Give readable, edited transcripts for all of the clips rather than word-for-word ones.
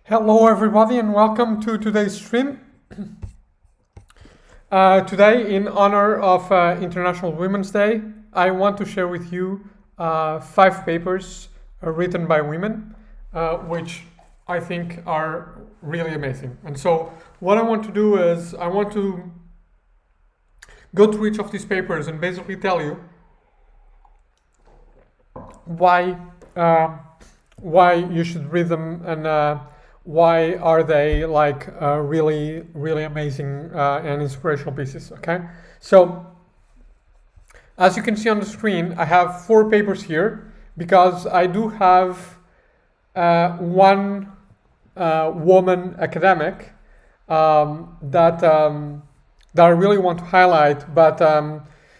Hello, everybody, and welcome to today's stream. Today, in honor of International Women's Day, I want to share with you 5 papers written by women, which I think are really amazing. And so, what I want to do is I want to go through each of these papers and basically tell you why you should read them and why are they like really amazing and inspirational pieces. Okay, so as you can see on the screen, I have 4 papers here because I do have one woman academic that I really want to highlight, but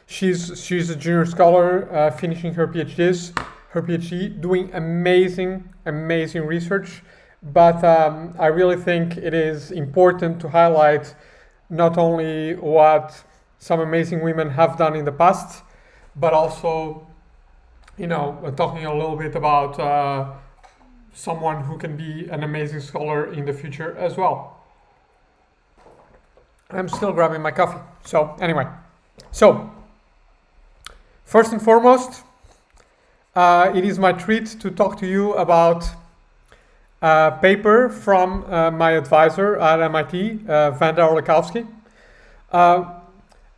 she's a junior scholar finishing her PhD, doing amazing research. But I really think it is important to highlight not only what some amazing women have done in the past, but also, talking a little bit about someone who can be an amazing scholar in the future as well. I'm still grabbing my coffee. So anyway, first and foremost, it is my treat to talk to you about a paper from my advisor at MIT, Wanda Orlikowski.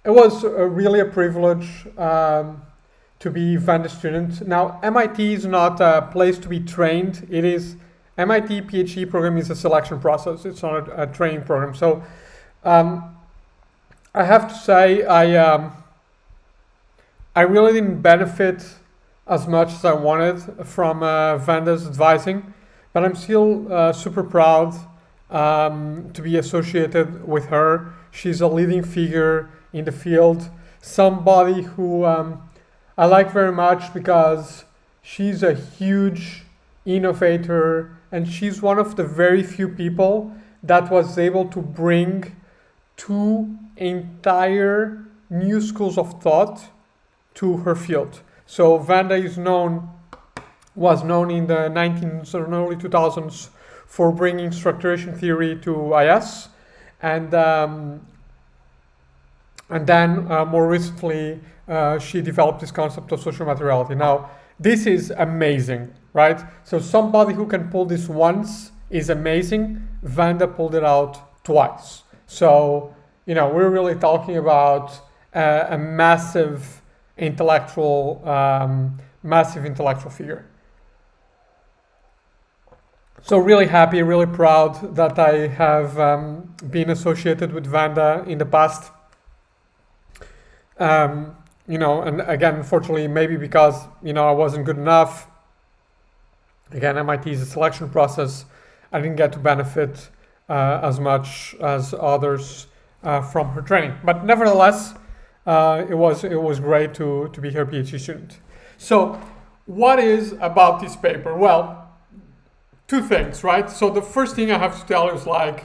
It was really a privilege to be Wanda's student. Now, MIT is not a place to be trained. It is MIT PhD program is a selection process. It's not a training program. So I have to say I really didn't benefit as much as I wanted from Wanda's advising. But I'm still super proud to be associated with her. She's a leading figure in the field, somebody who I like very much because she's a huge innovator and she's one of the very few people that was able to bring 2 entire new schools of thought to her field. So Wanda was known in the 19s and early 2000s for bringing structuration theory to IS, and then more recently she developed this concept of social materiality. Now, this is amazing, right? So somebody who can pull this once is amazing. Wanda pulled it out twice. So, we're really talking about a massive intellectual figure. So really happy, really proud that I have been associated with Wanda in the past. And again, unfortunately, maybe because, I wasn't good enough. Again, MIT is a selection process. I didn't get to benefit as much as others from her training. But nevertheless, it was great to be her PhD student. So what is about this paper? Well, 2 things, right? So the first thing I have to tell you is Wanda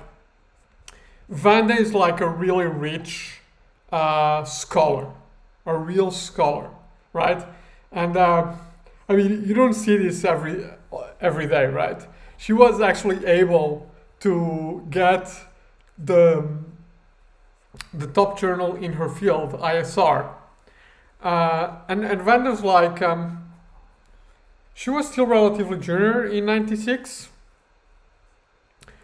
is like a really rich scholar, a real scholar, right? And you don't see this every day, right? She was actually able to get the top journal in her field, ISR, and Wanda's she was still relatively junior in '96.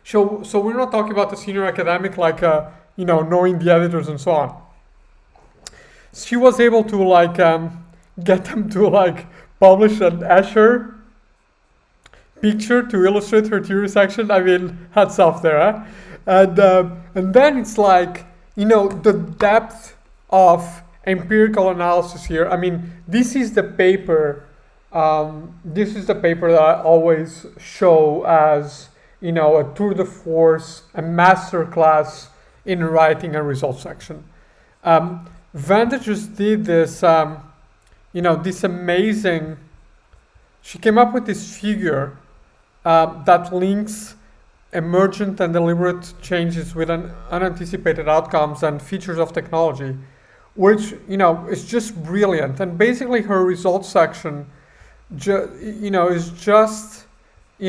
So we're not talking about a senior academic knowing the editors and so on. She was able to get them to publish an Escher picture to illustrate her theory section. Hats off there, huh? And then it's the depth of empirical analysis here. This is the paper. This is the paper that I always show as, a tour de force, a master class in writing a results section. Wanda just did this, this amazing, she came up with this figure that links emergent and deliberate changes with unanticipated outcomes and features of technology, which, is just brilliant. And basically her results section is just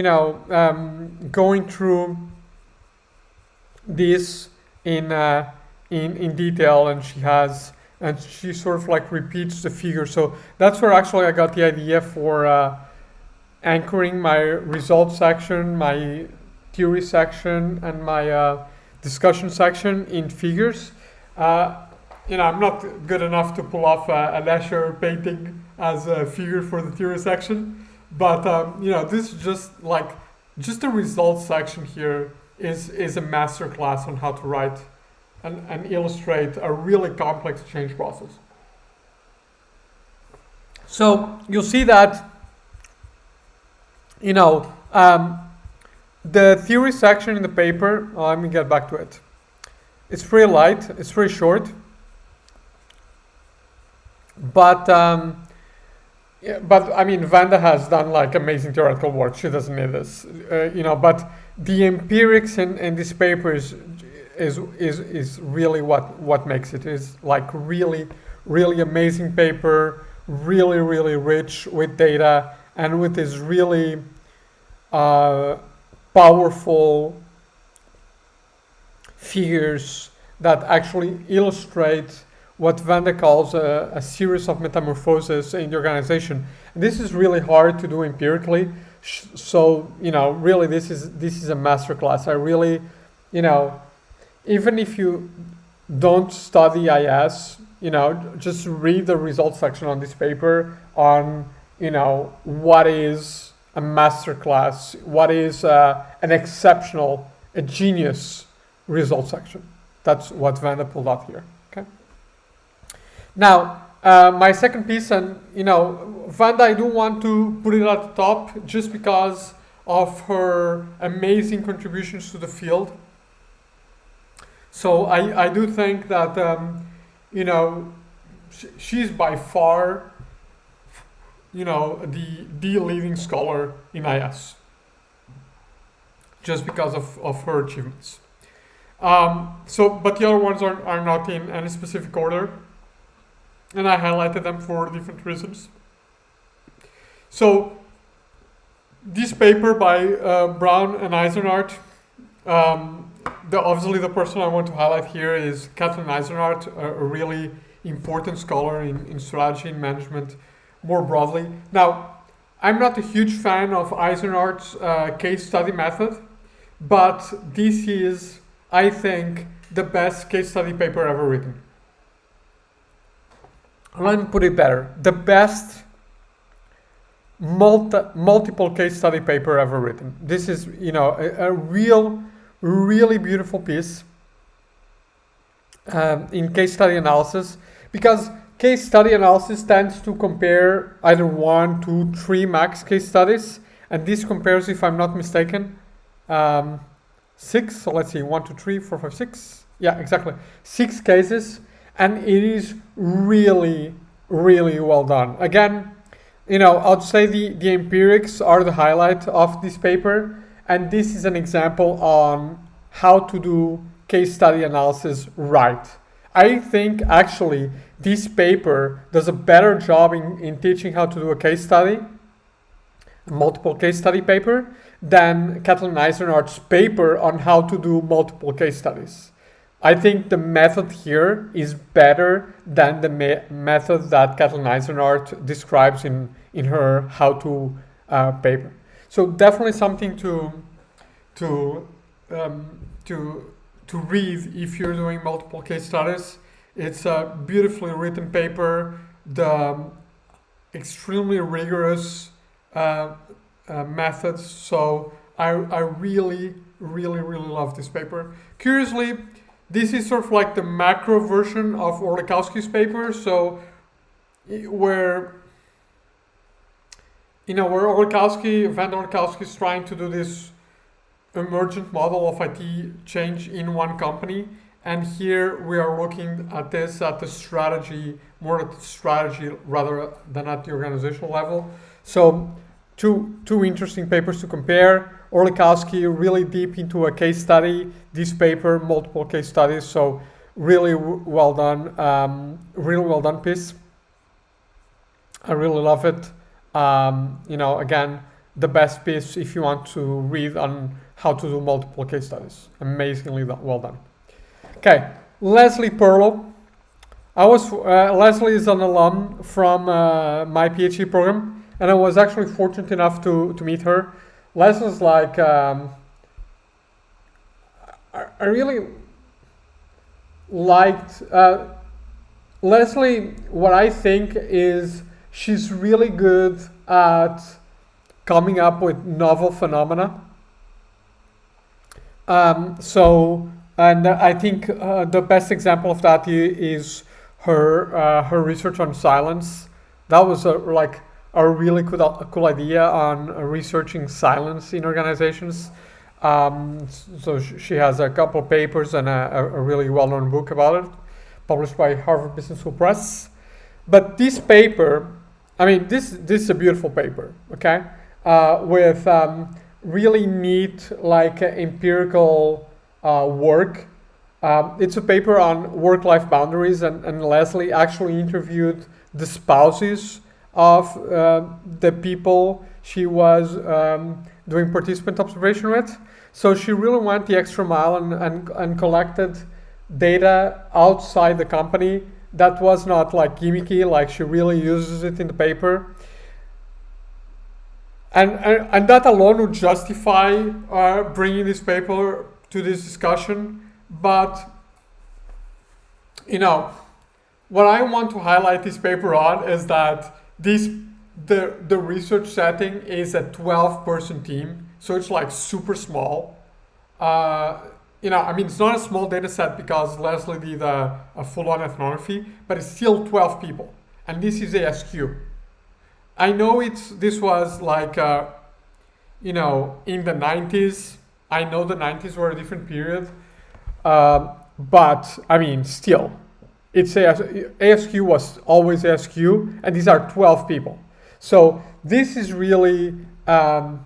going through this in detail, and she sort of like repeats the figure. So that's where actually I got the idea for anchoring my results section, my theory section, and my discussion section in figures. I'm not good enough to pull off a Escher painting as a figure for the theory section, but this is just the results section here is a master class on how to write and illustrate a really complex change process. So you'll see that the theory section in the paper, let me get back to it. It's pretty light, it's pretty short, but I mean, Vanda has done like amazing theoretical work. She doesn't need this, but the empirics in this paper is really what makes it. Is like really amazing paper, really rich with data and with this really powerful figures that actually illustrate what Vanda calls a series of metamorphoses in the organization. And this is really hard to do empirically. So really, this is a masterclass. I really, even if you don't study IS, just read the results section on this paper on, what is a masterclass, what is an exceptional, a genius result section. That's what Vanda pulled out here. Okay. Now, my second piece, and Vanda, I do want to put it at the top just because of her amazing contributions to the field. So I do think that she's by far the leading scholar in IS, just because of her achievements. But the other ones are not in any specific order, and I highlighted them for different reasons. So this paper by Brown and Eisenhardt, obviously the person I want to highlight here is Kathleen Eisenhardt, a really important scholar in strategy and management more broadly. Now, I'm not a huge fan of Eisenhardt's case study method, but this is, I think, the best case study paper ever written. Let me put it better. The best multiple case study paper ever written. This is, a really beautiful piece in case study analysis, because case study analysis tends to compare either 1, 2, 3 max case studies, and this compares, if I'm not mistaken, 6. So let's see, 1, 2, 3, 4, 5, 6. Yeah, exactly. 6 cases, and it is really well done. Again, I'd say the empirics are the highlight of this paper, and this is an example on how to do case study analysis right. I think actually this paper does a better job in teaching how to do a case study, a multiple case study paper, than Kathleen Eisenhardt's paper on how to do multiple case studies. I think the method here is better than the method that Kathleen Eisenhardt describes in her how-to paper. So definitely something to read if you're doing multiple case studies. It's a beautifully written paper, the extremely rigorous methods. So I really love this paper. Curiously, this is sort of like the macro version of Orlikowski's paper. So where Van Orlikowski is trying to do this emergent model of IT change in one company. And here we are looking at this at the strategy, more at the strategy rather than at the organizational level. So two interesting papers to compare. Orlikowski really deep into a case study. This paper, multiple case studies. So really well done piece. I really love it. Again, the best piece if you want to read on how to do multiple case studies. Amazingly well done. Okay, Leslie Perlow. Leslie is an alum from my PhD program, and I was actually fortunate enough to meet her. Leslie's like, I really liked Leslie. What I think is she's really good at coming up with novel phenomena. And I think the best example of that is her research on silence. That was a really cool idea on researching silence in organizations. So she has a couple of papers and a really well-known book about it, published by Harvard Business School Press. But this paper, I mean, this is a beautiful paper, okay, with really neat empirical work. It's a paper on work-life boundaries, and Leslie actually interviewed the spouses of the people she was doing participant observation with. So she really went the extra mile and collected data outside the company that was not gimmicky, she really uses it in the paper. And that alone would justify bringing this paper to this discussion. But, what I want to highlight this paper on is that the research setting is a 12-person team, so it's super small. It's not a small data set because Leslie did a full-on ethnography, but it's still 12 people, and this is ASQ. I know this was in the 90s. I know the 90s were a different period, but I mean, still, it's ASQ was always ASQ, and these are 12 people. So this is really a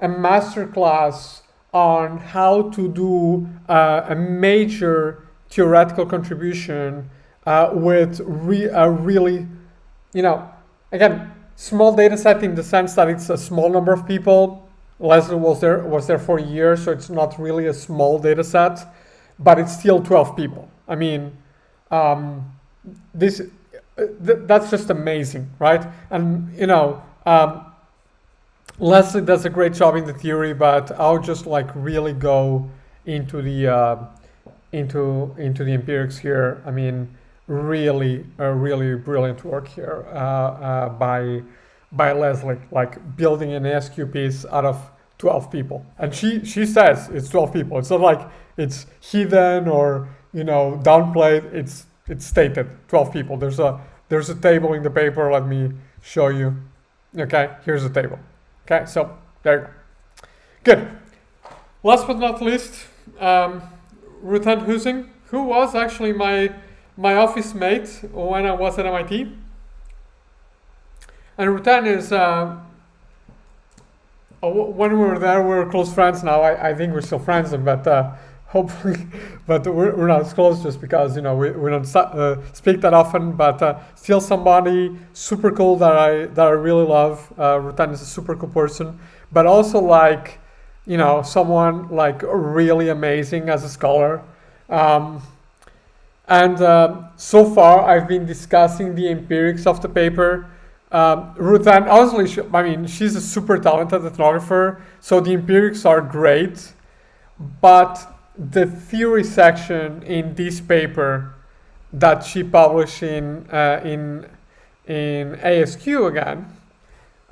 masterclass on how to do a major theoretical contribution with a really, again, small data set in the sense that it's a small number of people. Leslie was there for a year, so it's not really a small data set, but it's still 12 people. I mean, that's just amazing, right? And Leslie does a great job in the theory, but I'll just really go into the empirics here. I mean, really brilliant work here by Leslie, building an ASQ piece out of 12 people. And she says it's 12 people. It's not like it's hidden or downplayed. It's stated 12 people. There's a table in the paper. Let me show you. Okay, here's the table. Okay, so there you go. Good. Last but not least, Ruth Hussing, who was actually my office mate when I was at MIT. And Ruth is, when we were there, we were close friends. Now I think we're still friends, but hopefully, but we're not as close just because we don't speak that often. But still, somebody super cool that I really love. Ruth is a super cool person, but also someone really amazing as a scholar. And so far, I've been discussing the empirics of the paper. Ruth, honestly, she's a super talented ethnographer, so the empirics are great, but the theory section in this paper that she published in ASQ again,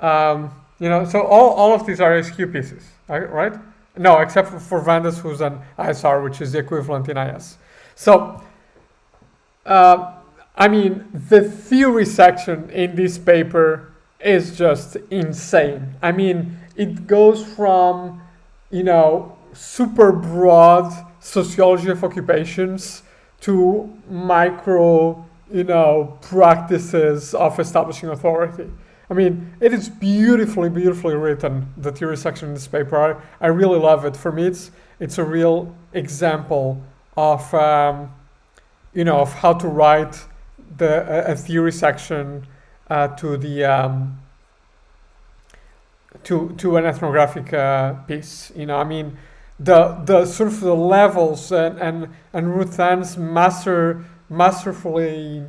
so all of these are ASQ pieces, right? No, except for Vandas, who's an ISR, which is the equivalent in IS. So, the theory section in this paper is just insane. I mean, it goes from, super broad sociology of occupations to micro, practices of establishing authority. I mean, it is beautifully written, the theory section in this paper. I really love it. For me, it's a real example of, of how to write a theory section to to an ethnographic piece. I mean, the sort of the levels and Ruth Ann's masterfully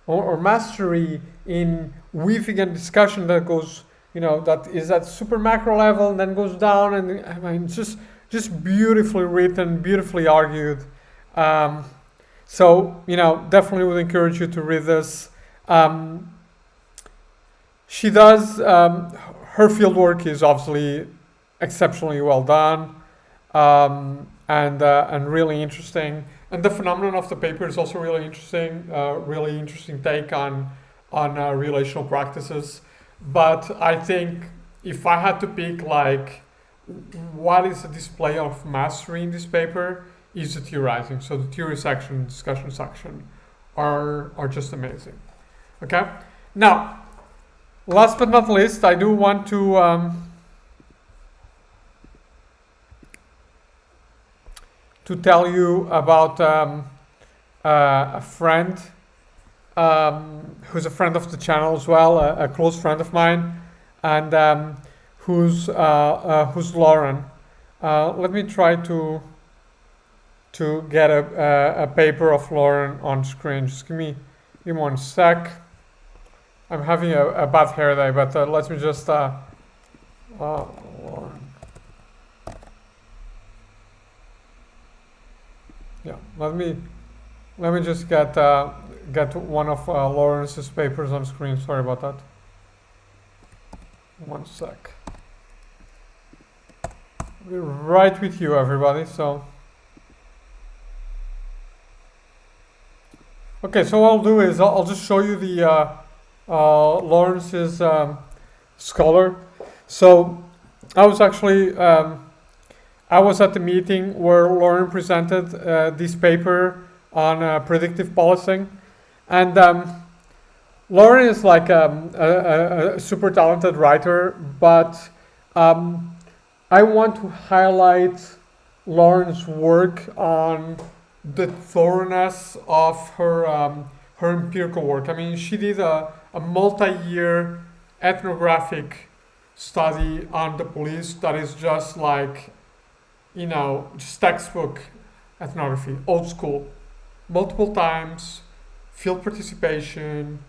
or mastery in weaving a discussion that goes, that is at super macro level and then goes down, and I mean, just beautifully written, beautifully argued. So definitely would encourage you to read this. She does. Her fieldwork is obviously exceptionally well done, and really interesting. And the phenomenon of the paper is also really interesting. Really interesting take on relational practices. But I think if I had to pick, like, what is the display of mastery in this paper, is the theorizing. So the theory section, discussion section, are just amazing. Okay. Now, last but not least, I do want to tell you about a friend who's a friend of the channel as well, a close friend of mine, and who's Lauren. Let me try to get a paper of Lauren on screen. Just give me 1 sec. I'm having a bad hair day, but let me just Lauren. Yeah, let me just get one of Lawrence's papers on screen. Sorry about that. 1 sec. We're right with you, everybody. So, okay. So what I'll do is I'll just show you the Lawrence's scholar. So I was actually I was at the meeting where Lauren presented this paper on predictive policing, and Lauren is like a super talented writer, but I want to highlight Lauren's work on the thoroughness of her empirical work. I mean, she did a multi-year ethnographic study on the police that is just like, just textbook ethnography, old school, multiple times, field participation,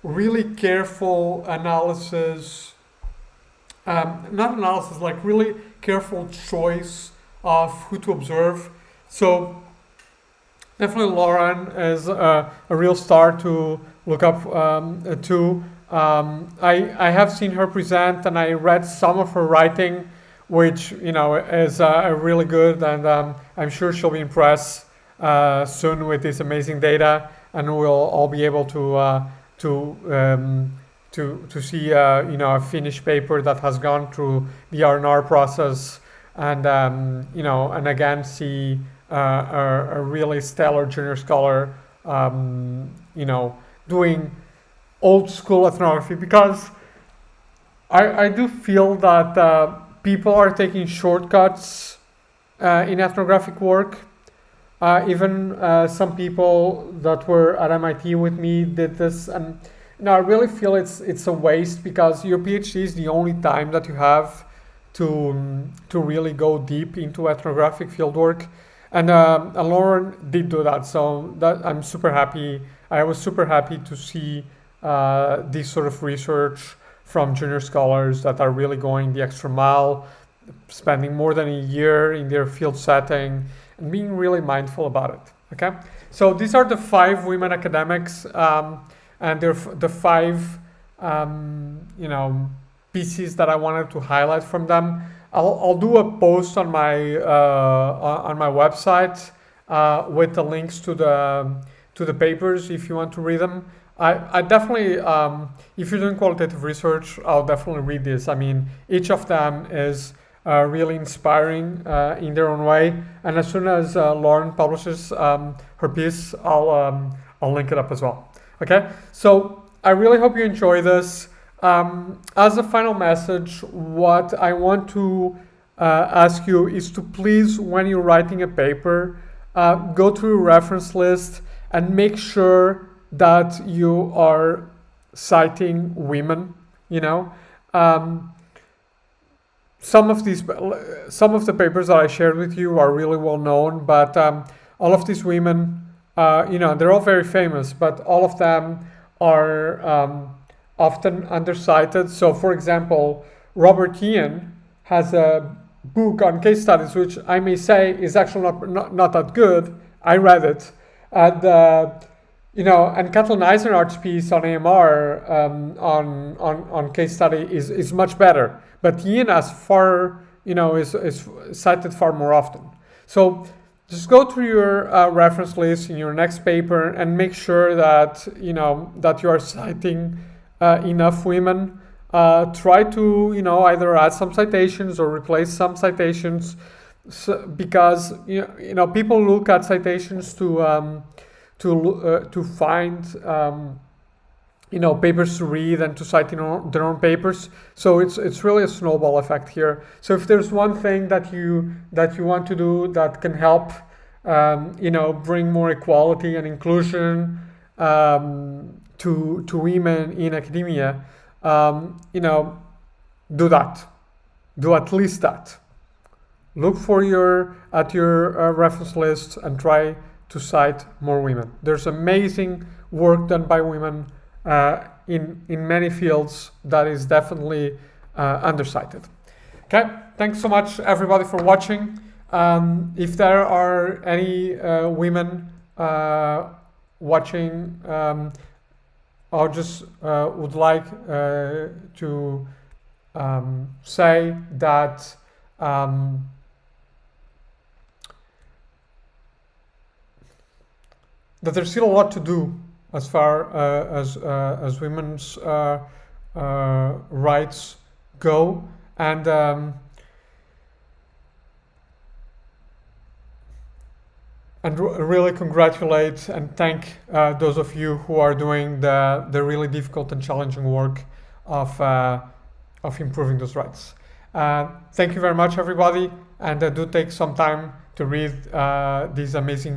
really careful analysis, not analysis, like really careful choice of who to observe. So definitely Lauren is a real star to look up to. I have seen her present, and I read some of her writing, which is really good, and I'm sure she'll be impressed soon with this amazing data, and we'll all be able to see a finished paper that has gone through the R&R process, and and again see a really stellar junior scholar doing old school ethnography, because I do feel that people are taking shortcuts in ethnographic work. Even some people that were at MIT with me did this, and I really feel it's a waste, because your PhD is the only time that you have to really go deep into ethnographic fieldwork, and Lauren did do that. So that I'm super happy. I was super happy to see this sort of research from junior scholars that are really going the extra mile, spending more than a year in their field setting, and being really mindful about it. Okay, so these are the 5 women academics, and they're the 5 pieces that I wanted to highlight from them. I'll do a post on my website with the links to the papers if you want to read them. I definitely, if you're doing qualitative research, I'll definitely read this. I mean, each of them is really inspiring in their own way. And as soon as Lauren publishes her piece, I'll link it up as well. Okay, so I really hope you enjoy this. As a final message, what I want to ask you is to please, when you're writing a paper, go through a reference list and make sure that you are citing women. Um, some of the papers that I shared with you are really well known, but all of these women, they're all very famous, but all of them are often undercited. So, for example, Robert Ian has a book on case studies, which I may say is actually not that good. I read it, and and Kathleen Eisenhardt's piece on AMR on case study is much better. But Ian has is cited far more often. So just go through your reference list in your next paper and make sure that that you are citing enough women. Try to either add some citations or replace some citations, because people look at citations to find papers to read and to cite their own papers. So it's really a snowball effect here. So if there's one thing that you want to do that can help bring more equality and inclusion to women in academia, do that. Do at least that. Look at your reference list and try to cite more women. There's amazing work done by women in many fields that is definitely undercited. Okay, thanks so much everybody for watching. If there are any women watching, I just would like to say that that there's still a lot to do as far as women's rights go, and really congratulate and thank those of you who are doing the really difficult and challenging work of improving those rights. Thank you very much, everybody, and do take some time to read these amazing